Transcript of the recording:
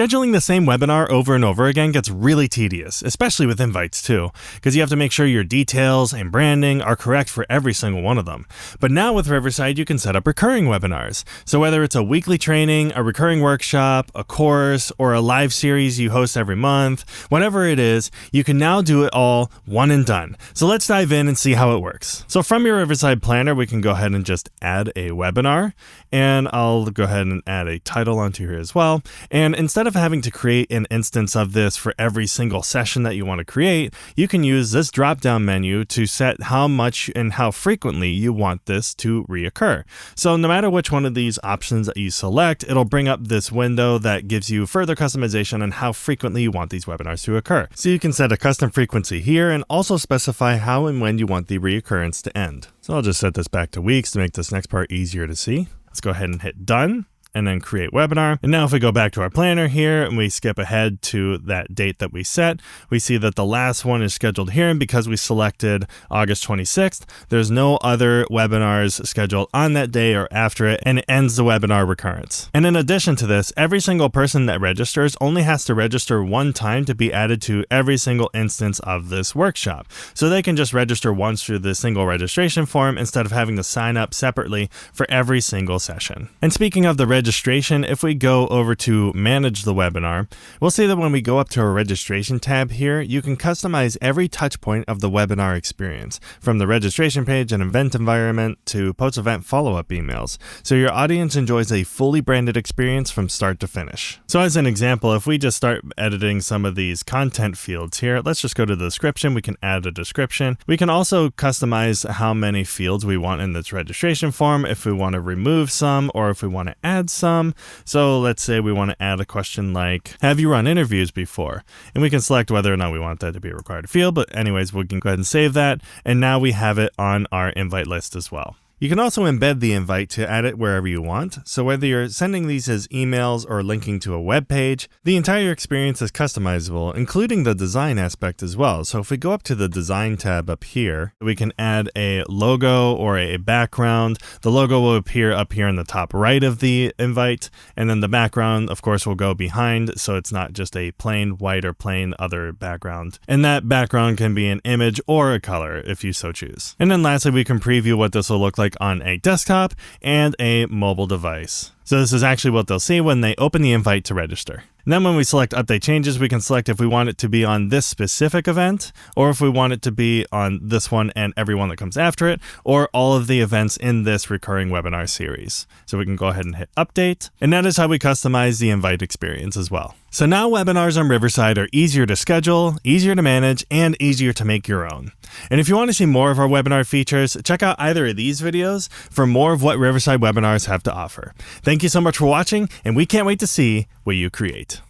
Scheduling the same webinar over and over again gets really tedious, especially with invites too, because you have to make sure your details and branding are correct for every single one of them. But now with Riverside, you can set up recurring webinars. So whether it's a weekly training, a recurring workshop, a course, or a live series you host every month, whatever it is, you can now do it all one and done. So let's dive in and see how it works. So from your Riverside planner, we can go ahead and just add a webinar, and I'll go ahead and add a title onto here as well. And instead of having to create an instance of this for every single session that you want to create, you can use this drop-down menu to set how much and how frequently you want this to reoccur. So no matter which one of these options that you select, it'll bring up this window that gives you further customization on how frequently you want these webinars to occur. So you can set a custom frequency here and also specify how and when you want the reoccurrence to end. So I'll just set this back to weeks to make this next part easier to see. Let's go ahead and hit done, and then create webinar. And now if we go back to our planner here and we skip ahead to that date that we set, we see that the last one is scheduled here. And because we selected August 26th, there's no other webinars scheduled on that day or after it, and it ends the webinar recurrence. And in addition to this, every single person that registers only has to register one time to be added to every single instance of this workshop. So they can just register once through the single registration form instead of having to sign up separately for every single session. And speaking of the registration, if we go over to manage the webinar, we'll see that when we go up to our registration tab here, you can customize every touch point of the webinar experience, from the registration page and event environment to post-event follow-up emails, so your audience enjoys a fully branded experience from start to finish. So as an example, if we just start editing some of these content fields here, let's just go to the description. We can add a description. We can also customize how many fields we want in this registration form, if we want to remove some or if we want to add some. So let's say we want to add a question like, have you run interviews before? And we can select whether or not we want that to be a required field, but anyways, we can go ahead and save that. And now we have it on our invite list as well. You can also embed the invite to add it wherever you want. So whether you're sending these as emails or linking to a web page, the entire experience is customizable, including the design aspect as well. So if we go up to the design tab up here, we can add a logo or a background. The logo will appear up here in the top right of the invite, and then the background, of course, will go behind, so it's not just a plain white or plain other background. And that background can be an image or a color if you so choose. And then lastly, we can preview what this will look like on a desktop and a mobile device. So this is actually what they'll see when they open the invite to register. And then when we select update changes, we can select if we want it to be on this specific event, or if we want it to be on this one and every one that comes after it, or all of the events in this recurring webinar series. So we can go ahead and hit update. And that is how we customize the invite experience as well. So now webinars on Riverside are easier to schedule, easier to manage, and easier to make your own. And if you want to see more of our webinar features, check out either of these videos for more of what Riverside webinars have to offer. Thank you so much for watching, and we can't wait to see what you create.